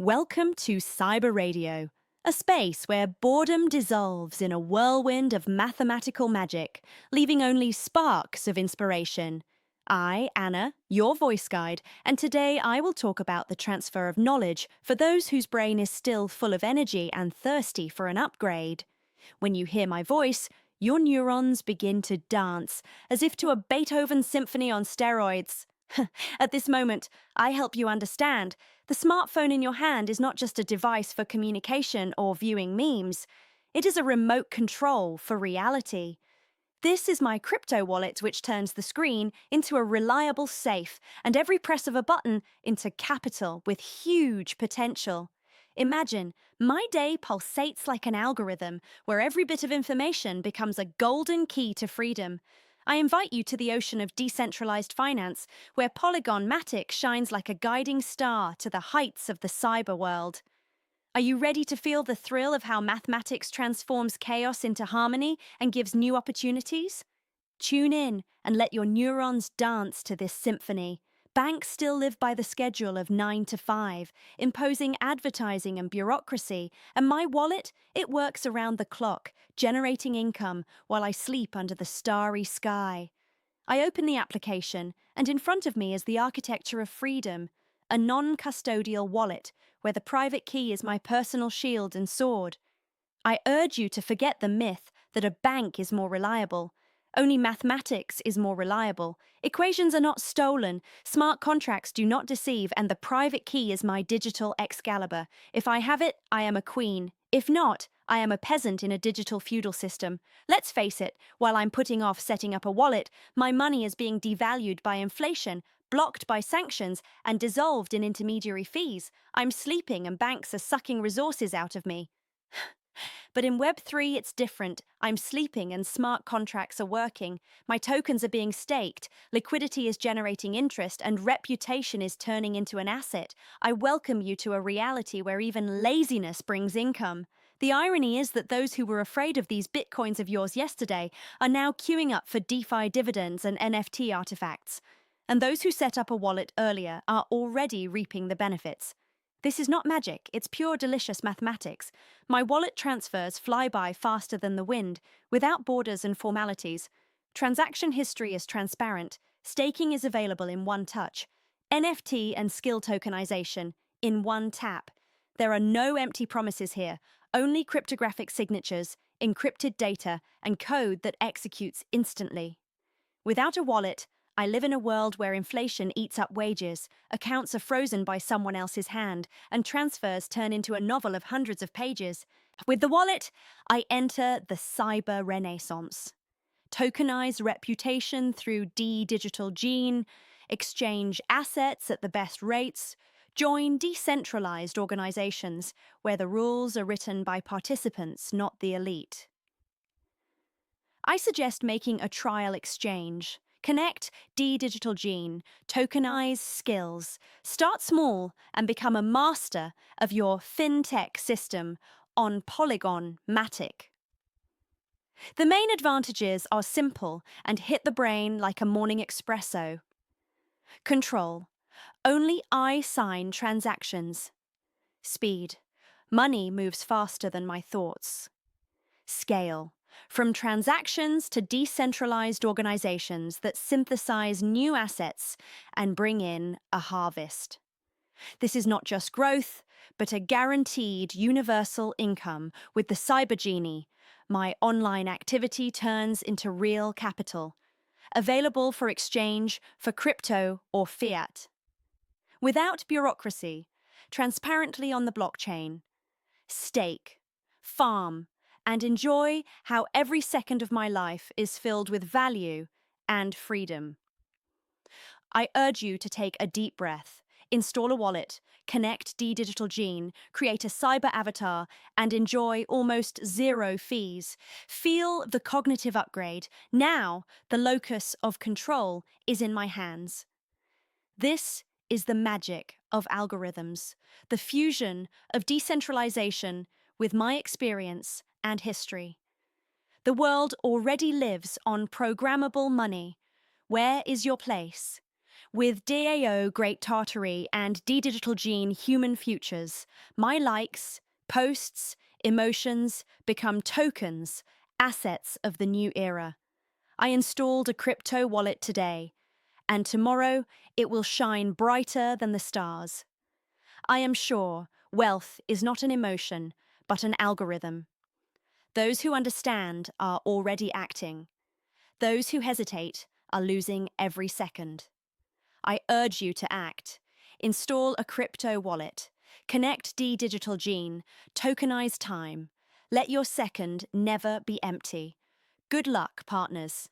Welcome to Cyber Radio, a space where boredom dissolves in a whirlwind of mathematical magic, leaving only sparks of inspiration. Anna, your voice guide, and today I will talk about the transfer of knowledge for those whose brain is still full of energy and thirsty for an upgrade. When you hear my voice, your neurons begin to dance, as if to a Beethoven symphony on steroids. At this moment, I help you understand. The smartphone in your hand is not just a device for communication or viewing memes. It is a remote control for reality. This is my crypto wallet, which turns the screen into a reliable safe and every press of a button into capital with huge potential. Imagine, my day pulsates like an algorithm where every bit of information becomes a golden key to freedom. I invite you to the ocean of decentralized finance, where Polygon Matic shines like a guiding star to the heights of the cyber world. Are you ready to feel the thrill of how mathematics transforms chaos into harmony and gives new opportunities? Tune in and let your neurons dance to this symphony. Banks still live by the schedule of 9 to 5, imposing advertising and bureaucracy, and my wallet, it works around the clock, generating income while I sleep under the starry sky. I open the application, and in front of me is the architecture of freedom, a non-custodial wallet where the private key is my personal shield and sword. I urge you to forget the myth that a bank is more reliable. Only mathematics is more reliable. Equations are not stolen, smart contracts do not deceive, and the private key is my digital Excalibur. If I have it, I am a queen. If not, I am a peasant in a digital feudal system. Let's face it, while I'm putting off setting up a wallet, my money is being devalued by inflation, blocked by sanctions, and dissolved in intermediary fees. I'm sleeping and banks are sucking resources out of me. But in Web3, it's different. I'm sleeping and smart contracts are working. My tokens are being staked, liquidity is generating interest, and reputation is turning into an asset. I welcome you to a reality where even laziness brings income. The irony is that those who were afraid of these bitcoins of yours yesterday are now queuing up for DeFi dividends and NFT artifacts. And those who set up a wallet earlier are already reaping the benefits. This is not magic, it's pure delicious mathematics. My wallet transfers fly by faster than the wind, without borders and formalities. Transaction history is transparent, staking is available in one touch, NFT and skill tokenization in one tap. There are no empty promises here, only cryptographic signatures, encrypted data, and code that executes instantly. Without a wallet, I live in a world where inflation eats up wages, accounts are frozen by someone else's hand, and transfers turn into a novel of hundreds of pages. With the wallet, I enter the cyber renaissance. Tokenize reputation through digital gene, exchange assets at the best rates, join decentralized organizations where the rules are written by participants, not the elite. I suggest making a trial exchange. Connect digital gene, tokenize skills, start small and become a master of your fintech system on Polygon Matic. The main advantages are simple and hit the brain like a morning espresso. Control. Only I sign transactions. Speed. Money moves faster than my thoughts. Scale. From transactions to decentralized organizations that synthesize new assets and bring in a harvest. This is not just growth, but a guaranteed universal income with the Cyber Genie. My online activity turns into real capital, available for exchange for crypto or fiat. Without bureaucracy, transparently on the blockchain. Stake, farm, and enjoy how every second of my life is filled with value and freedom. I urge you to take a deep breath, install a wallet, connect digital gene, create a cyber avatar, and enjoy almost zero fees. Feel the cognitive upgrade. Now, the locus of control is in my hands. This is the magic of algorithms, the fusion of decentralization with my experience and history. The world already lives on programmable money. Where is your place? With DAO Great Tartary and D-Digital Gene Human Futures, my likes, posts, emotions become tokens, assets of the new era. I installed a crypto wallet today, and tomorrow it will shine brighter than the stars. I am sure wealth is not an emotion, but an algorithm. Those who understand are already acting. Those who hesitate are losing every second. I urge you to act. Install a crypto wallet. Connect D-Digital Gene. Tokenize time. Let your second never be empty. Good luck, partners.